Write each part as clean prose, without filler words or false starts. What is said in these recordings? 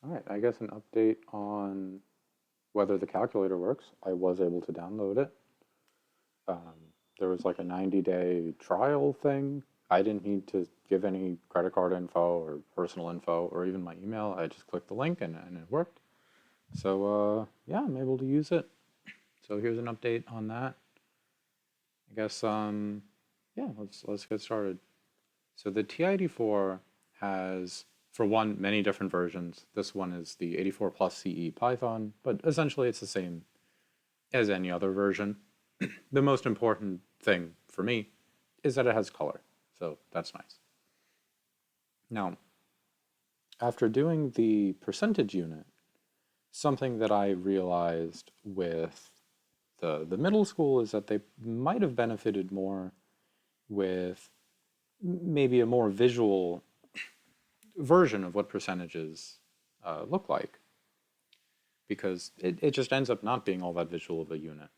All right, I guess an update on whether the calculator works. I was able to download it. There was like a 90-day trial thing. I didn't need to give any credit card info or personal info or even my email. I just clicked the link and it worked. So yeah, I'm able to use it. So here's an update on that. I guess yeah, let's get started. So the ti84 has, for one, many different versions. This one is the 84 plus CE Python, but essentially it's the same as any other version. The most important thing for me is that it has color, so that's nice. Now, after doing the percentage unit, something that I realized with the middle school is that they might have benefited more with maybe a more visual version of what percentages look like, because it just ends up not being all that visual of a unit.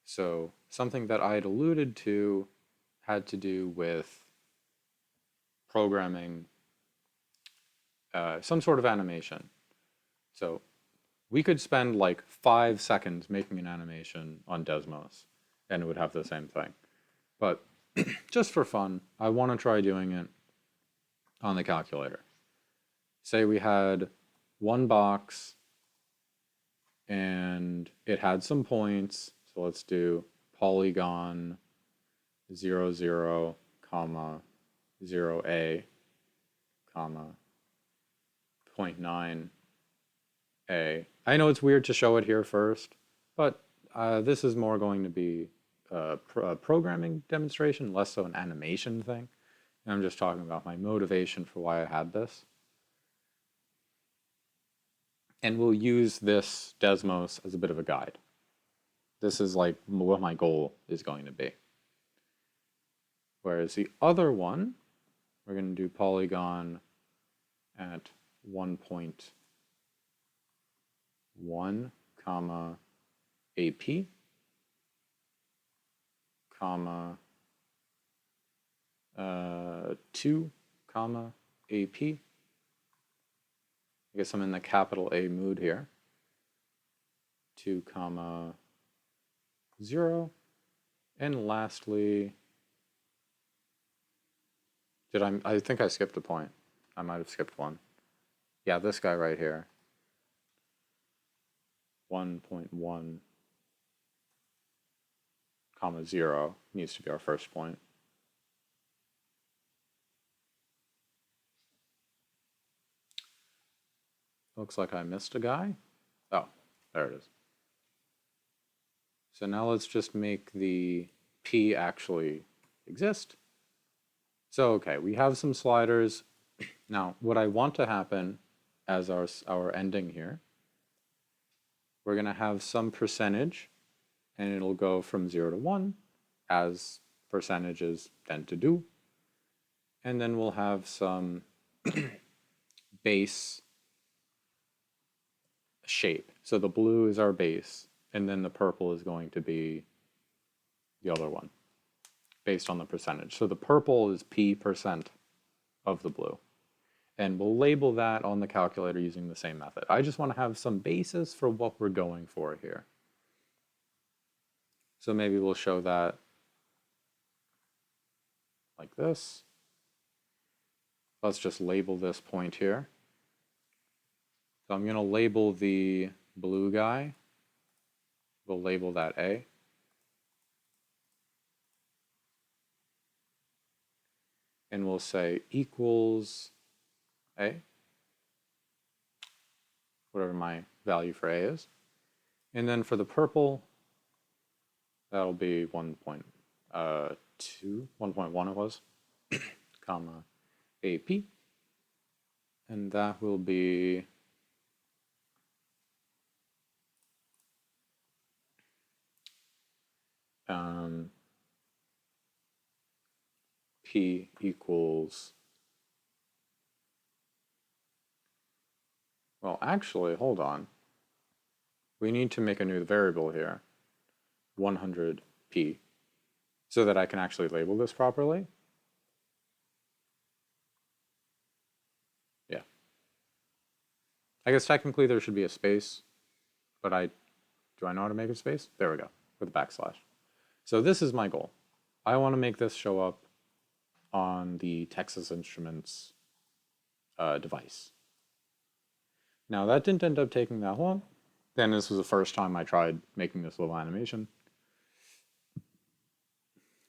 So something that I had alluded to had to do with programming some sort of animation. So we could spend like 5 seconds making an animation on Desmos, and it would have the same thing. But just for fun, I want to try doing it on the calculator. Say we had one box and it had some points. So let's do polygon 0, 0, comma, 0a, comma, 0.9a. I know it's weird to show it here first, but this is more going to be a programming demonstration, less so an animation thing. And I'm just talking about my motivation for why I had this. And we'll use this Desmos as a bit of a guide. This is like what my goal is going to be. Whereas the other one, we're going to do polygon at 1.1, comma, AP, comma, 2, comma, AP. I guess I'm in the capital A mood here. 2, comma, 0. And lastly, I think I skipped a point. I might have skipped one. Yeah, this guy right here. 1.1, comma, 0 needs to be our first point. Looks like I missed a guy. Oh, there it is. So now let's just make the P actually exist. So, okay, we have some sliders. Now, what I want to happen as our ending here, we're going to have some percentage, and it'll go from 0 to 1, as percentages tend to do. And then we'll have some base shape. So the blue is our base, and then the purple is going to be the other one, based on the percentage. So the purple is P% of the blue. And we'll label that on the calculator using the same method. I just want to have some basis for what we're going for here. So maybe we'll show that like this. Let's just label this point here. So I'm going to label the blue guy. We'll label that A. And we'll say equals A, whatever my value for A is. And then for the purple, that'll be 1.2, 1.1 it was, comma, AP. And that will be P equals, well, actually, hold on. We need to make a new variable here, 100p, so that I can actually label this properly. Yeah. I guess technically there should be a space, but do I know how to make a space? There we go, with a backslash. So this is my goal. I want to make this show up on the Texas Instruments device. Now that didn't end up taking that long. Then this was the first time I tried making this little animation.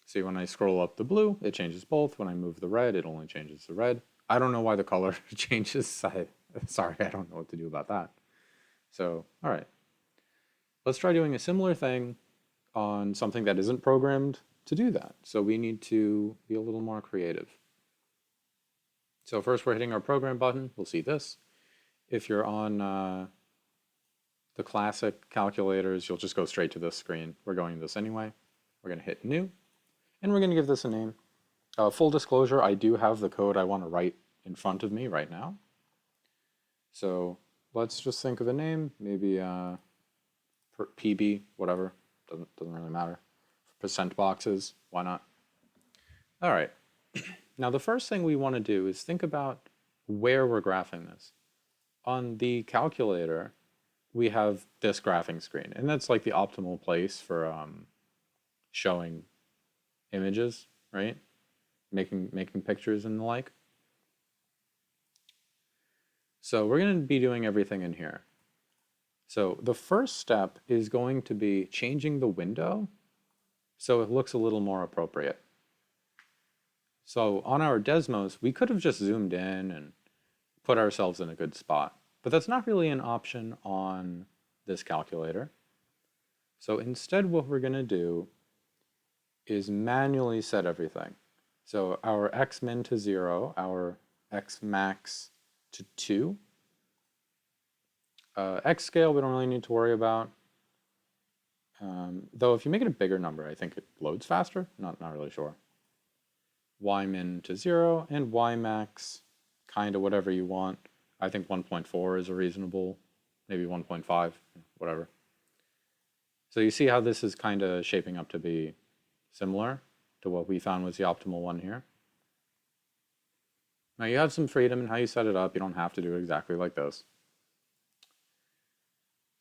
See, when I scroll up the blue, it changes both. When I move the red, it only changes the red. I don't know why the color changes. Sorry, I don't know what to do about that. So, all right. Let's try doing a similar thing on something that isn't programmed to do that. So we need to be a little more creative. So first we're hitting our program button. We'll see this. If you're on the classic calculators, you'll just go straight to this screen. We're going to this anyway. We're going to hit new, and we're going to give this a name. Full disclosure, I do have the code I want to write in front of me right now. So let's just think of a name, maybe PB, whatever, doesn't really matter. Percent boxes, why not? All right. Now the first thing we want to do is think about where we're graphing this. On the calculator, we have this graphing screen, and that's like the optimal place for showing images, right? Making pictures and the like. So we're going to be doing everything in here. So the first step is going to be changing the window so it looks a little more appropriate. So on our Desmos, we could have just zoomed in and put ourselves in a good spot, but that's not really an option on this calculator. So instead what we're going to do is manually set everything. So our x min to 0, our x max to 2. X scale we don't really need to worry about. Though if you make it a bigger number, I think it loads faster. Not really sure. Y min to 0 and Y max, kind of whatever you want. I think 1.4 is a reasonable, maybe 1.5, whatever. So you see how this is kind of shaping up to be similar to what we found was the optimal one here. Now you have some freedom in how you set it up. You don't have to do it exactly like this.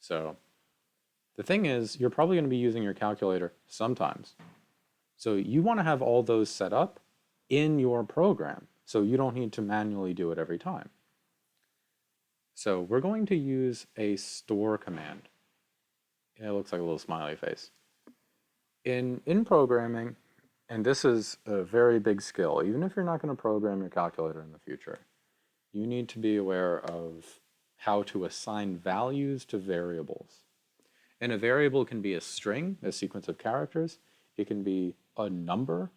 So the thing is, you're probably going to be using your calculator sometimes. So you want to have all those set up in your program, so you don't need to manually do it every time. So we're going to use a store command. It looks like a little smiley face. In programming, and this is a very big skill, even if you're not going to program your calculator in the future, you need to be aware of how to assign values to variables. And a variable can be a string, a sequence of characters. It can be a number.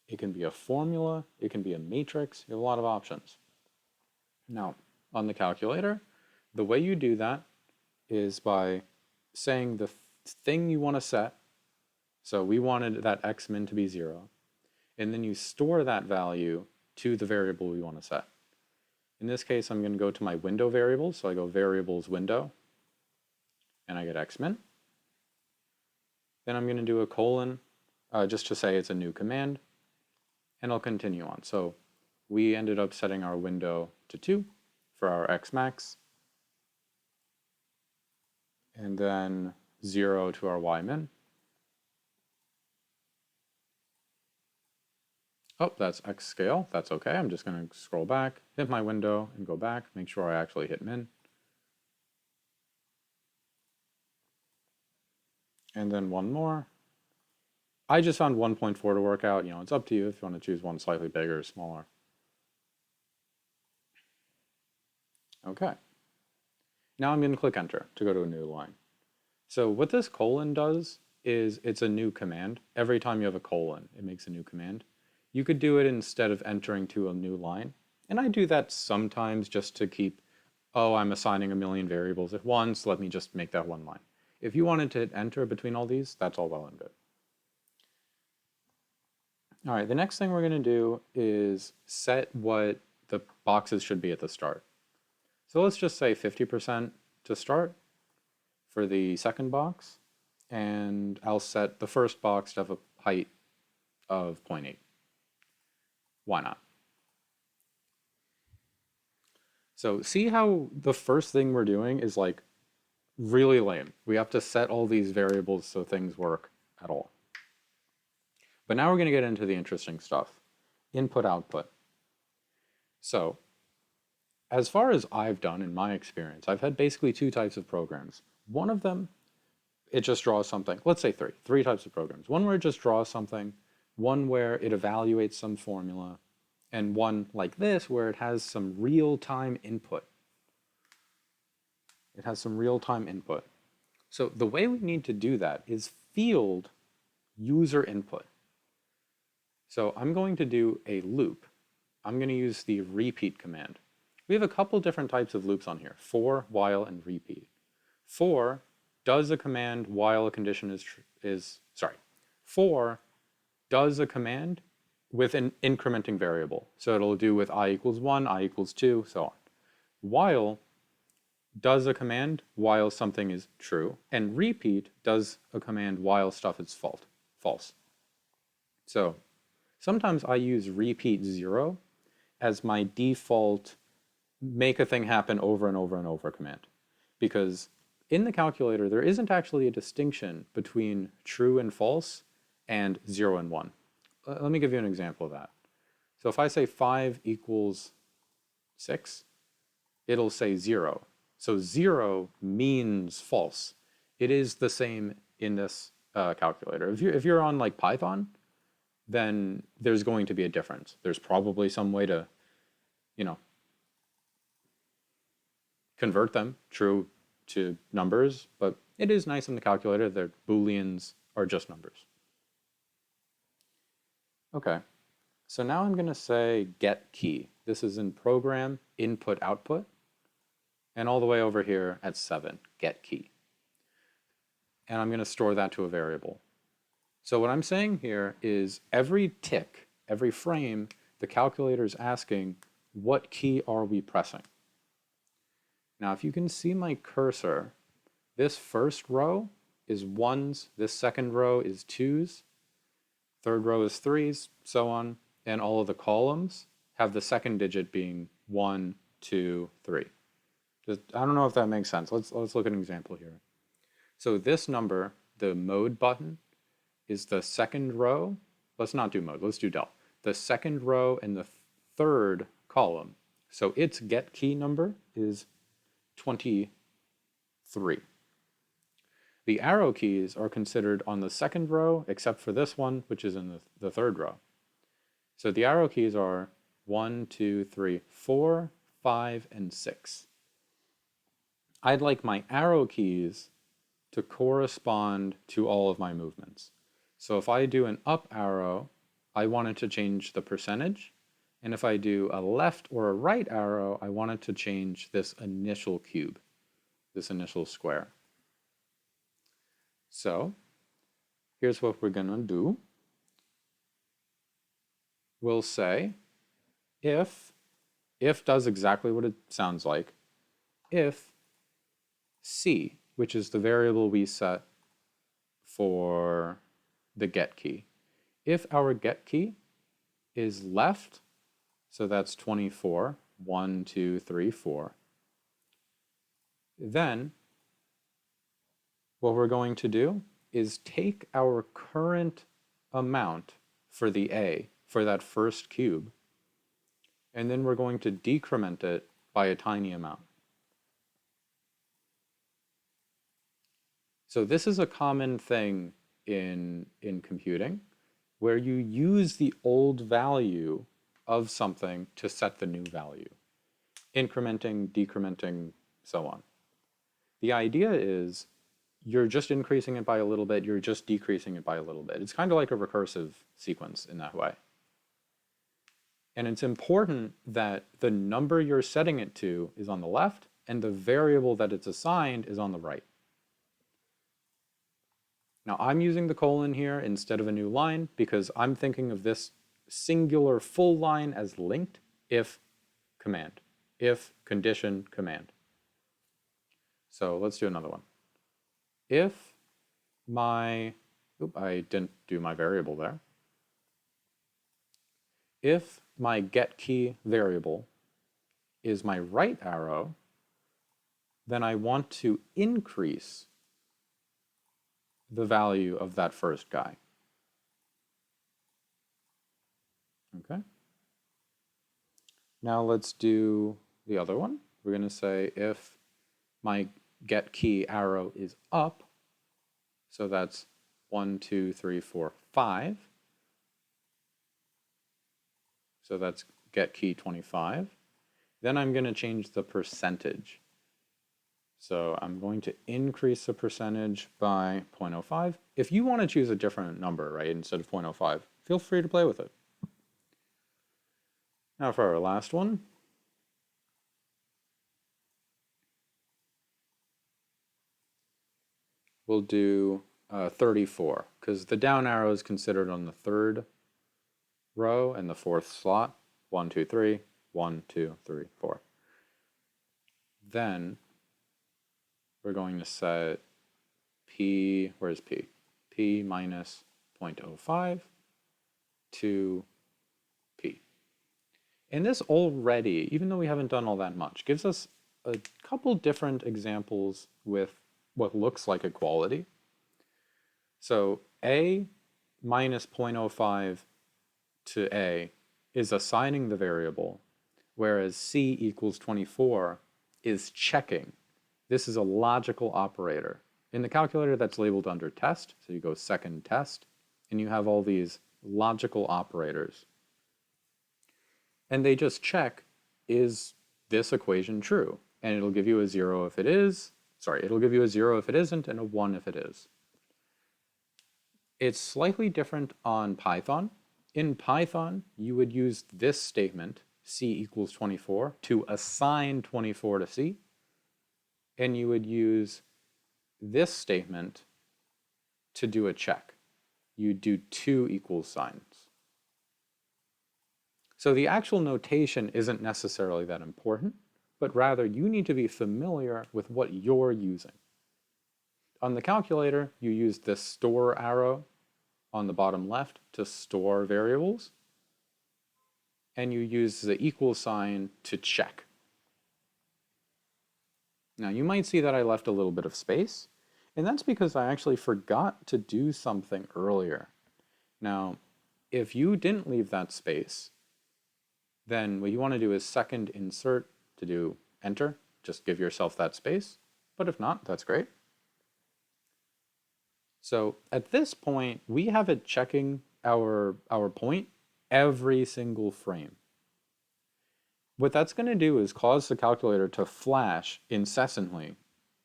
It can be a formula. It can be a matrix. You have a lot of options. Now, on the calculator, the way you do that is by saying the thing you want to set. So we wanted that x min to be 0. And then you store that value to the variable we want to set. In this case, I'm going to go to my window variables. So I go variables window, and I get x min. Then I'm going to do a colon just to say it's a new command, and I'll continue on. So we ended up setting our window to 2 for our x max, and then 0 to our y min. Oh, that's x scale. That's okay. I'm just going to scroll back, hit my window, and go back, make sure I actually hit min. And then one more. I just found 1.4 to work out. You know, it's up to you if you want to choose one slightly bigger or smaller. Okay. Now I'm going to click enter to go to a new line. So what this colon does is it's a new command. Every time you have a colon, it makes a new command. You could do it instead of entering to a new line. And I do that sometimes just to keep, oh, I'm assigning a million variables at once. Let me just make that one line. If you wanted to hit enter between all these, that's all well and good. All right, the next thing we're going to do is set what the boxes should be at the start. So let's just say 50% to start for the second box, and I'll set the first box to have a height of 0.8. Why not? So see how the first thing we're doing is like really lame. We have to set all these variables so things work at all. But now we're going to get into the interesting stuff. Input, output. So as far as I've done in my experience, I've had basically two types of programs. One of them, it just draws something. Let's say three types of programs. One where it just draws something, one where it evaluates some formula, and one like this where it has some real-time input. It has some real-time input. So the way we need to do that is field user input. So I'm going to do a loop. I'm going to use the repeat command. We have a couple different types of loops on here, for, while, and repeat. For does a command while a condition for does a command with an incrementing variable. So it'll do with I equals 1, I equals 2, so on. While does a command while something is true, and repeat does a command while stuff is false. So sometimes I use repeat 0 as my default make a thing happen over and over and over command. Because in the calculator, there isn't actually a distinction between true and false and 0 and 1. Let me give you an example of that. So if I say 5 equals 6, it'll say 0. So 0 means false. It is the same in this calculator. If you're on like Python, then there's going to be a difference. There's probably some way to, convert them true to numbers, but it is nice in the calculator that Booleans are just numbers. Okay, so now I'm going to say get key. This is in program input output, and all the way over here at 7, get key. And I'm going to store that to a variable. So what I'm saying here is every tick, every frame, the calculator is asking, what key are we pressing? Now, if you can see my cursor, this first row is 1s, this second row is 2s, third row is 3s, so on, and all of the columns have the second digit being 1, 2, 3. I don't know if that makes sense. Let's look at an example here. So this number, the mode button, is the second row. Let's not do mode, let's do del. The second row and the third column. So its get key number is 23. The arrow keys are considered on the second row, except for this one, which is in the third row. So the arrow keys are 1, 2, 3, 4, 5, and 6. I'd like my arrow keys to correspond to all of my movements. So if I do an up arrow, I want it to change the percentage. And if I do a left or a right arrow, I want it to change this initial cube, this initial square. So here's what we're going to do. We'll say if does exactly what it sounds like, if C, which is the variable we set for the get key, if our get key is left, so that's 24, 1, 2, 3, 4, then what we're going to do is take our current amount for the A, for that first cube, and then we're going to decrement it by a tiny amount. So this is a common thing in computing, where you use the old value of something to set the new value. Incrementing, decrementing, so on. The idea is you're just increasing it by a little bit, you're just decreasing it by a little bit. It's kind of like a recursive sequence in that way. And it's important that the number you're setting it to is on the left and the variable that it's assigned is on the right. Now I'm using the colon here instead of a new line because I'm thinking of this singular full line as linked if command, if condition command. So let's do another one. If my, I didn't do my variable there. If my get key variable is my right arrow, then I want to increase the value of that first guy. Okay. Now let's do the other one. We're going to say if my get key arrow is up, so that's 1, 2, 3, 4, 5. So that's get key 25. Then I'm going to change the percentage. So I'm going to increase the percentage by 0.05. If you want to choose a different number, right, instead of 0.05, feel free to play with it. Now for our last one. We'll do 34, because the down arrow is considered on the third row and the fourth slot. 1, 2, 3, 1, 2, 3, 4. Then we're going to set P, where's P? P minus 0.05 to P. And this already, even though we haven't done all that much, gives us a couple different examples with what looks like equality. So A minus 0.05 to A is assigning the variable, whereas C equals 24 is checking. This is a logical operator. In the calculator, that's labeled under test, so you go second test, and you have all these logical operators. And they just check, is this equation true? And it'll give you a 0 if it is, it'll give you a 0 if it isn't, and a 1 if it is. It's slightly different on Python. In Python, you would use this statement, C equals 24, to assign 24 to C. And you would use this statement to do a check. You do 2 equal signs. So the actual notation isn't necessarily that important, but rather you need to be familiar with what you're using. On the calculator, you use this store arrow on the bottom left to store variables, and you use the equal sign to check. Now you might see that I left a little bit of space, and that's because I actually forgot to do something earlier. Now, if you didn't leave that space, then what you want to do is second insert to do enter. Just give yourself that space, but if not, that's great. So at this point, we have it checking our point every single frame. What that's going to do is cause the calculator to flash incessantly,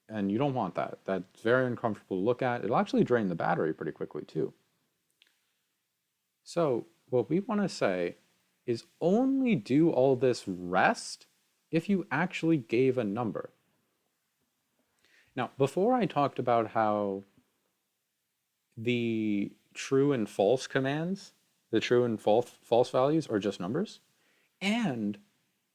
and you don't want that. That's very uncomfortable to look at. It'll actually drain the battery pretty quickly too. So what we want to say is only do all this rest if you actually gave a number. Now, before I talked about how the true and false commands, the true and false values are just numbers, and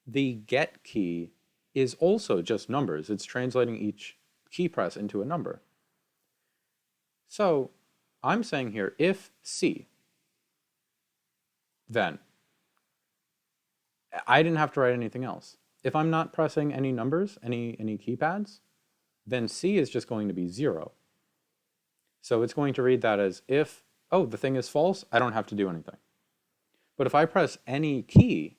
the get key is also just numbers. It's translating each key press into a number. So I'm saying here, if C, then I didn't have to write anything else. If I'm not pressing any numbers, any keypads, then C is just going to be 0. So it's going to read that as if, oh, the thing is false, I don't have to do anything. But if I press any key,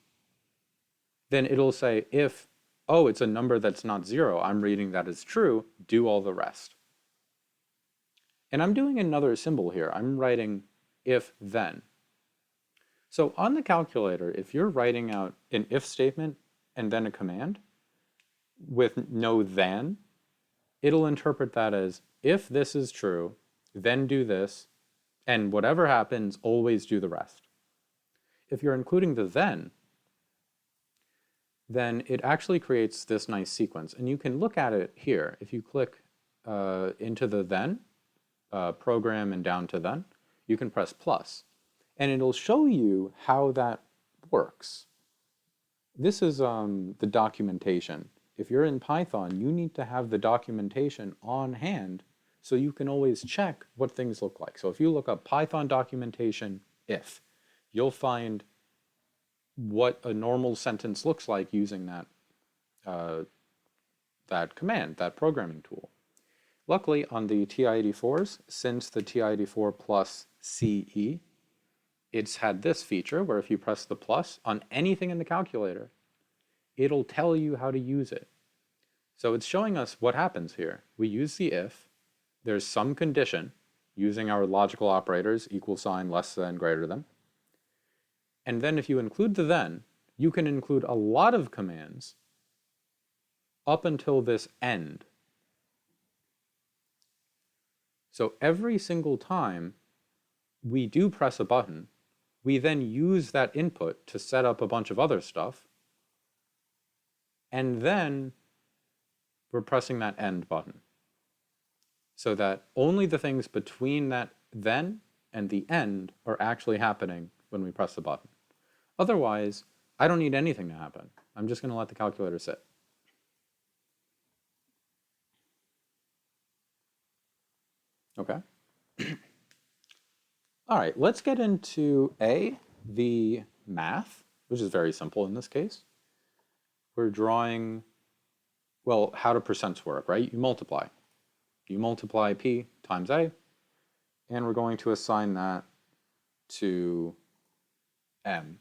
then it'll say if, oh, it's a number that's not 0, I'm reading that as true, do all the rest. And I'm doing another symbol here. I'm writing if then. So on the calculator, if you're writing out an if statement and then a command with no then, it'll interpret that as if this is true, then do this, and whatever happens, always do the rest. If you're including the then it actually creates this nice sequence. And you can look at it here. If you click into the then, program and down to then, you can press plus. And it'll show you how that works. This is the documentation. If you're in Python, you need to have the documentation on hand so you can always check what things look like. So if you look up Python documentation if, you'll find what a normal sentence looks like using that that command, that programming tool. Luckily, on the TI84s, since the TI84 plus CE, it's had this feature where if you press the plus on anything in the calculator, it'll tell you how to use it. So it's showing us what happens here. We use the if, there's some condition using our logical operators, equal sign, less than, greater than. And then if you include the then, you can include a lot of commands up until this end. So every single time we do press a button, we then use that input to set up a bunch of other stuff, and then we're pressing that end button. So that only the things between that then and the end are actually happening when we press the button. Otherwise, I don't need anything to happen. I'm just going to let the calculator sit. Okay. All right, let's get into the math, which is very simple in this case. We're drawing, well, how do percents work, right? You multiply. You multiply P times A, and we're going to assign that to M.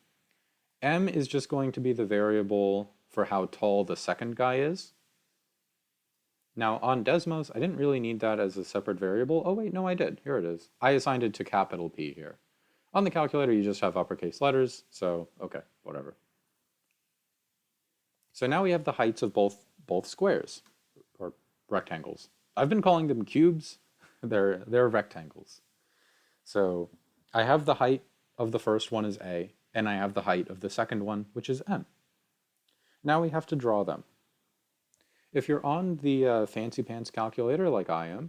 M is just going to be the variable for how tall the second guy is. Now on Desmos, I didn't really need that as a separate variable. Oh wait, no I did. Here it is. I assigned it to capital P here. On the calculator, you just have uppercase letters, so okay, whatever. So now we have the heights of both squares, or rectangles. I've been calling them cubes. They're rectangles. So I have the height of the first one is A, and I have the height of the second one, which is M. Now we have to draw them. If you're on the fancy pants calculator like I am,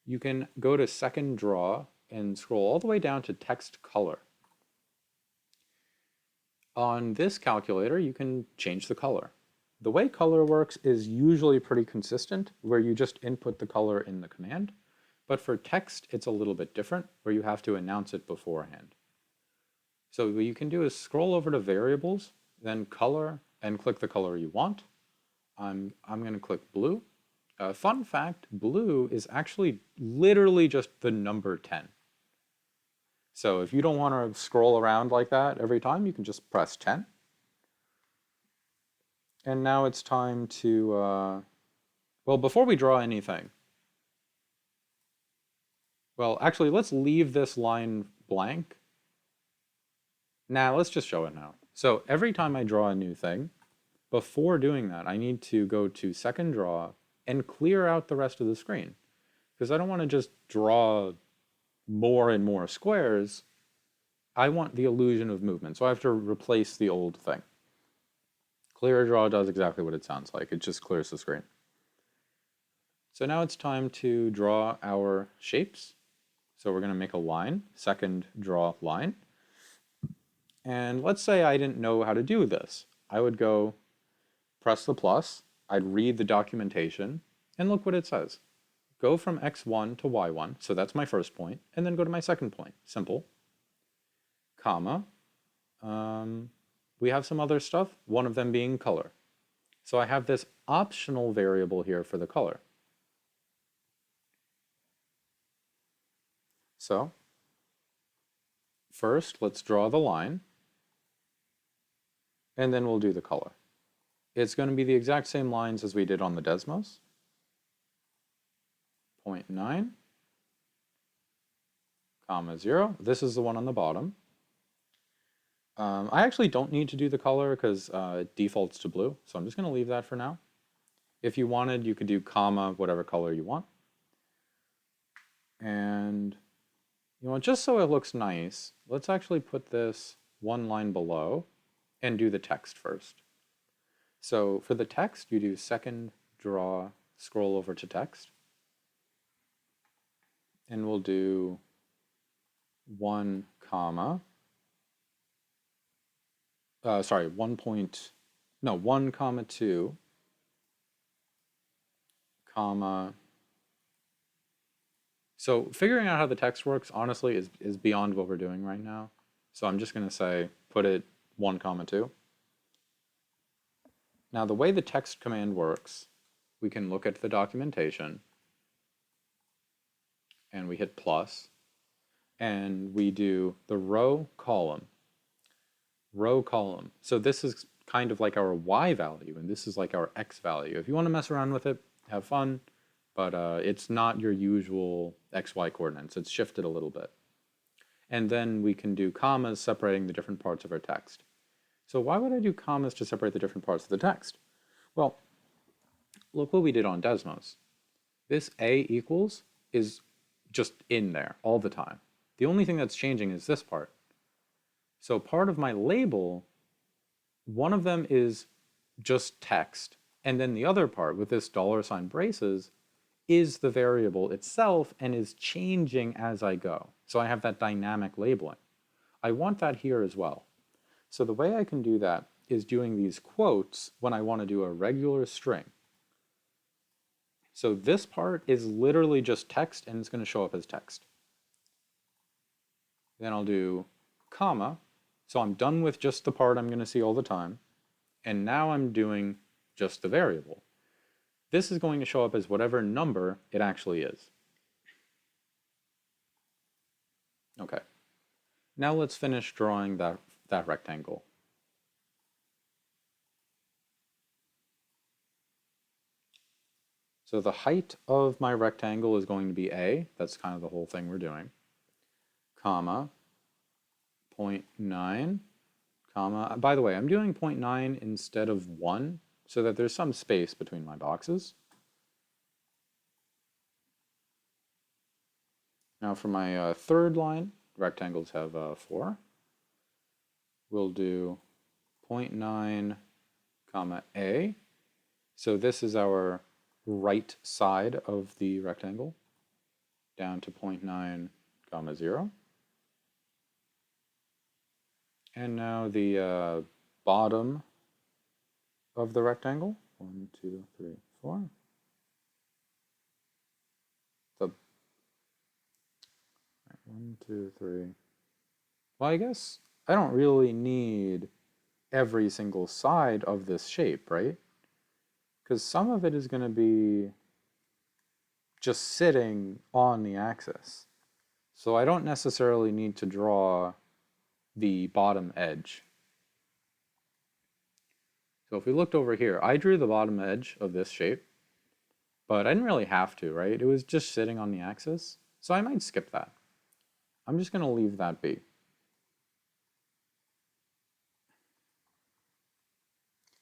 you can go to second draw and scroll all the way down to text color. On this calculator, you can change the color. The way color works is usually pretty consistent, where you just input the color in the command. But for text, it's a little bit different, where you have to announce it beforehand. So what you can do is scroll over to variables, then color, and click the color you want. I'm going to click blue. Fun fact, blue is actually literally just the number 10. So if you don't want to scroll around like that every time, you can just press 10. And now it's time to, well, before we draw anything, well, actually, let's leave this line blank. Nah, let's just show it now. So every time I draw a new thing, before doing that, I need to go to second draw and clear out the rest of the screen, because I don't want to just draw more and more squares. I want the illusion of movement, so I have to replace the old thing. Clear draw does exactly what it sounds like. It just clears the screen. So now it's time to draw our shapes. So we're going to make a line, second draw line. And let's say I didn't know how to do this. I would go press the plus, I'd read the documentation, and look what it says. Go from x1 to y1, so that's my first point, and then go to my second point. Simple. Comma. We have some other stuff, one of them being color. So I have this optional variable here for the color. So first, let's draw the line, and then we'll do the color. It's going to be the exact same lines as we did on the Desmos. 0.9, comma 0. This is the one on the bottom. I actually don't need to do the color because it defaults to blue, so I'm just going to leave that for now. If you wanted, you could do comma, whatever color you want. And you know, just so it looks nice, let's actually put this one line below and do the text first. So for the text, you do second draw, scroll over to text. And we'll do 1 comma, 1 comma 2 comma. So figuring out how the text works, honestly, is beyond what we're doing right now. So I'm just going to say, put it 1 comma 2. Now the way the text command works, we can look at the documentation and we hit plus and we do the row column. So this is kind of like our y value and this is like our x value. If you want to mess around with it, have fun, but it's not your usual xy coordinates. It's shifted a little bit. And then we can do commas separating the different parts of our text. So why would I do commas to separate the different parts of the text? Well, look what we did on Desmos. This a equals is just in there all the time. The only thing that's changing is this part. So part of my label, one of them is just text, and then the other part with this $ braces is the variable itself and is changing as I go. So I have that dynamic labeling. I want that here as well. So the way I can do that is doing these quotes when I want to do a regular string. So this part is literally just text and it's going to show up as text. Then I'll do comma. So I'm done with just the part I'm going to see all the time. And now I'm doing just the variable. This is going to show up as whatever number it actually is. Okay. Now let's finish drawing that rectangle. So the height of my rectangle is going to be a. That's kind of the whole thing we're doing. Comma, 0.9, comma. By the way, I'm doing 0.9 instead of 1 so that there's some space between my boxes. Now for my third line, rectangles have 4. We'll do 0.9, comma a. So this is our right side of the rectangle, down to 0.9, comma 0. And now the bottom of the rectangle, 1, 2, 3, 4. The 1, 2, 3. Well, I guess I don't really need every single side of this shape, right? Because some of it is going to be just sitting on the axis. So I don't necessarily need to draw the bottom edge. So if we looked over here, I drew the bottom edge of this shape, but I didn't really have to, right? It was just sitting on the axis. So I might skip that. I'm just going to leave that be.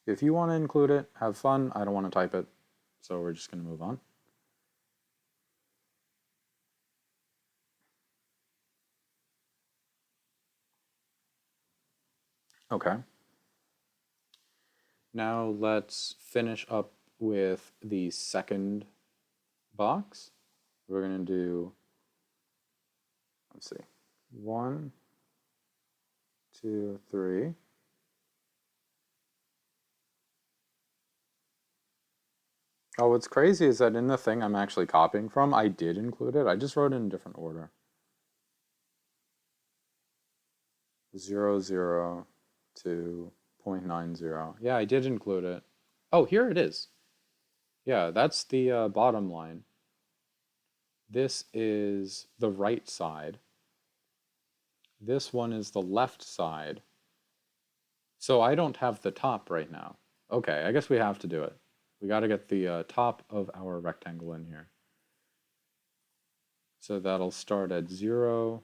If you want to include it, have fun. I don't want to type it, so we're just going to move on. Okay. Now let's finish up with the second box. We're going to do, let's see, 1, 2, 3. Oh, what's crazy is that in the thing I'm actually copying from, I did include it. I just wrote it in a different order. 0, 0 to 0.90. Yeah, I did include it. Oh, here it is. Yeah, that's the bottom line. This is the right side. This one is the left side. So I don't have the top right now. Okay, I guess we have to do it. We got to get the top of our rectangle in here. So that'll start at 0.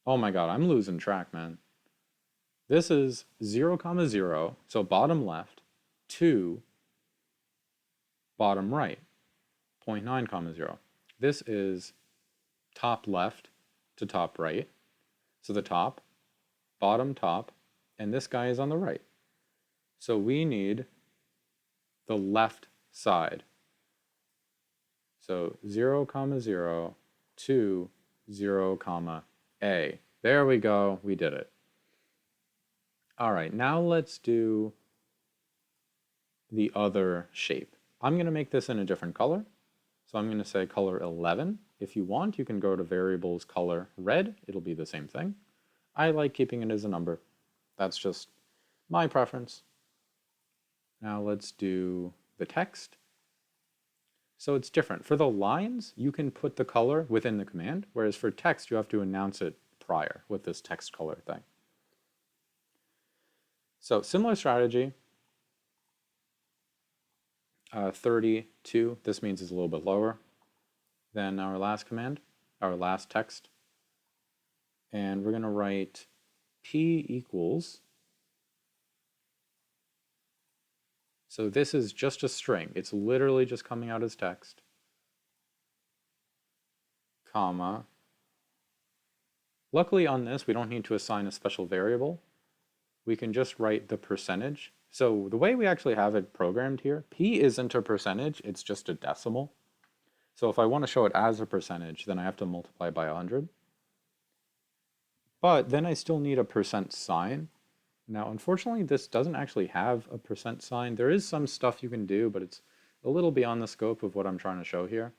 Oh my god, I'm losing track, man. This is 0, 0, so bottom left, to bottom right, 0.9, 0. This is top left to top right. So the top, top, and this guy is on the right. So we need the left side. So 0, 0 to 0, a. There we go, we did it. All right, now let's do the other shape. I'm going to make this in a different color. So I'm going to say color 11. If you want, you can go to variables color red. It'll be the same thing. I like keeping it as a number. That's just my preference. Now let's do the text. So it's different. For the lines, you can put the color within the command, whereas for text, you have to announce it prior with this text color thing. So similar strategy. 32, this means is a little bit lower than our last command, our last text. And we're going to write p equals. So this is just a string. It's literally just coming out as text, comma. Luckily on this, we don't need to assign a special variable. We can just write the percentage. So the way we actually have it programmed here, p isn't a percentage, it's just a decimal. So if I want to show it as a percentage, then I have to multiply by 100. But then I still need a percent sign. Now, unfortunately, this doesn't actually have a percent sign. There is some stuff you can do, but it's a little beyond the scope of what I'm trying to show here.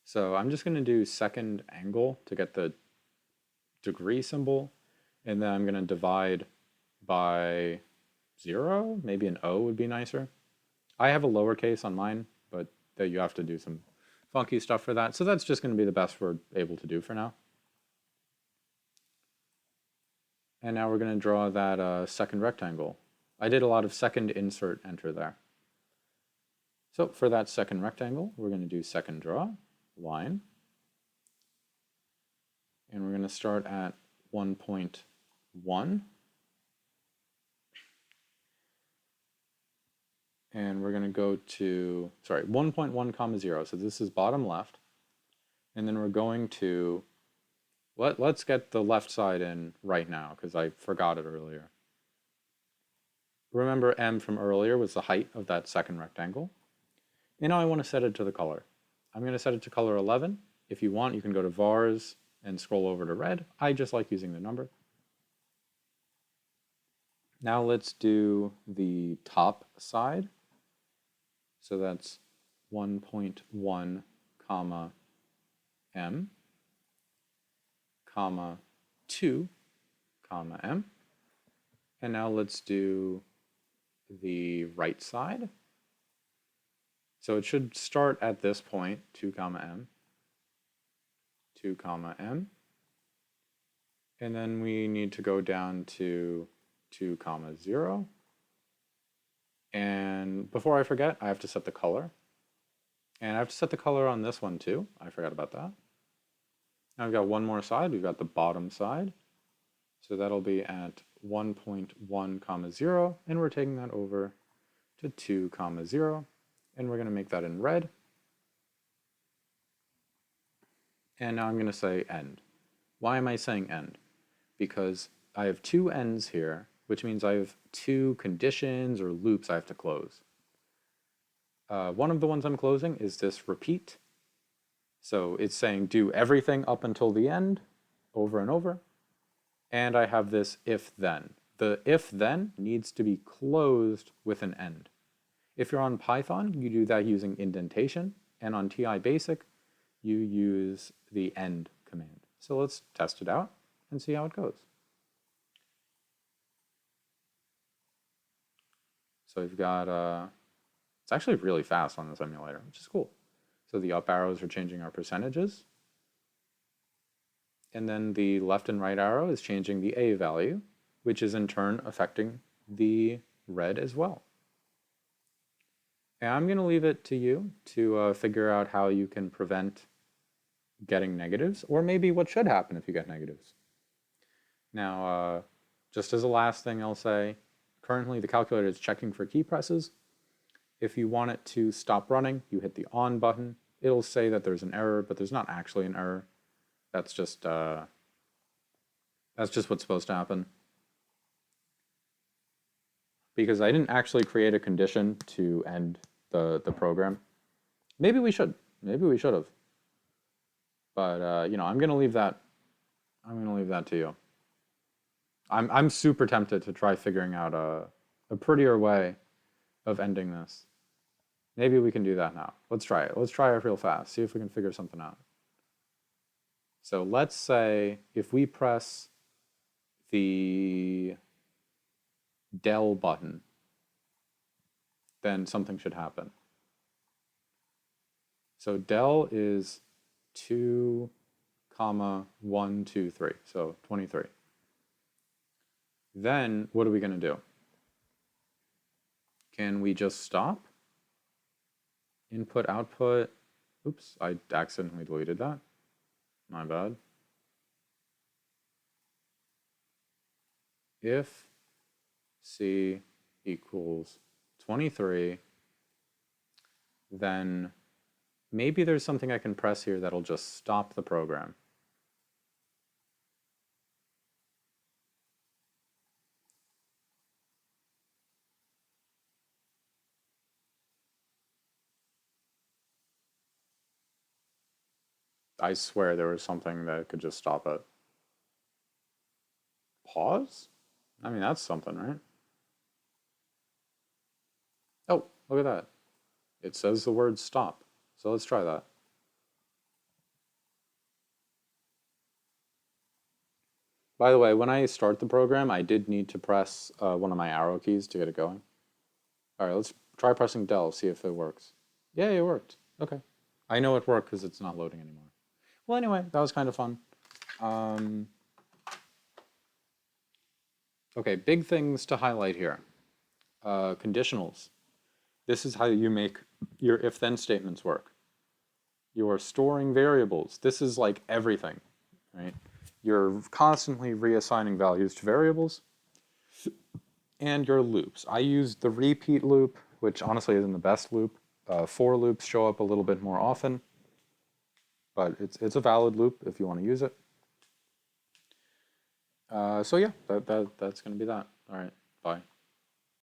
So I'm just going to do second angle to get the degree symbol, and then I'm going to divide by 0. Maybe an O would be nicer. I have a lowercase on mine, but you have to do some funky stuff for that. So that's just going to be the best we're able to do for now. And now we're going to draw that second rectangle. I did a lot of second insert enter there. So for that second rectangle, we're going to do second draw, line. And we're going to start at 1.1. And we're going to go to, 1.1 comma 0. So this is bottom left. And then we're going to, let's get the left side in right now because I forgot it earlier. Remember M from earlier was the height of that second rectangle. And now I want to set it to the color. I'm going to set it to color 11. If you want, you can go to vars and scroll over to red. I just like using the number. Now let's do the top side. So that's 1.1 comma M, comma 2 comma M. And now let's do the right side. So it should start at this point, 2 comma M, 2 comma M. And then we need to go down to 2 comma 0. And before I forget, I have to set the color. And I have to set the color on this one too. I forgot about that. Now we've got one more side. We've got the bottom side. So that'll be at 1.1 comma 0. And we're taking that over to 2 comma 0. And we're going to make that in red. And now I'm going to say end. Why am I saying end? Because I have two ends here, which means I have two conditions or loops I have to close. One of the ones I'm closing is this repeat. So it's saying do everything up until the end, over and over. And I have this if-then. The if-then needs to be closed with an end. If you're on Python, you do that using indentation. And on TI Basic, you use the end command. So let's test it out and see how it goes. So we've got, it's actually really fast on the simulator, which is cool. So the up arrows are changing our percentages. And then the left and right arrow is changing the A value, which is in turn affecting the red as well. And I'm going to leave it to you to figure out how you can prevent getting negatives, or maybe what should happen if you get negatives. Now, just as a last thing I'll say, currently the calculator is checking for key presses. If you want it to stop running, you hit the on button. It'll say that there's an error, but there's not actually an error. That's just what's supposed to happen. Because I didn't actually create a condition to end the program. Maybe we should. Maybe we should have. But you know, I'm gonna leave that to you. I'm super tempted to try figuring out a prettier way of ending this. Maybe we can do that now. Let's try it. Let's try it real fast. See if we can figure something out. So let's say if we press the del button, then something should happen. So del is 2, comma, 1, 2, 3, so 23. Then what are we going to do? Can we just stop? Input, output. Oops, I accidentally deleted that. My bad. If C equals 23, then maybe there's something I can press here that'll just stop the program. I swear there was something that could just stop it. Pause? I mean, that's something, right? Oh, look at that. It says the word stop. So let's try that. By the way, when I start the program, I did need to press one of my arrow keys to get it going. All right, let's try pressing del, see if it works. Yay, it worked. Okay. I know it worked because it's not loading anymore. Well, anyway, that was kind of fun. Okay, big things to highlight here. Conditionals. This is how you make your if-then statements work. You're storing variables. This is like everything, right? You're constantly reassigning values to variables. And your loops. I use the repeat loop, which honestly isn't the best loop. For loops show up a little bit more often, but it's a valid loop if you want to use it. So yeah, that's going to be that. All right, bye.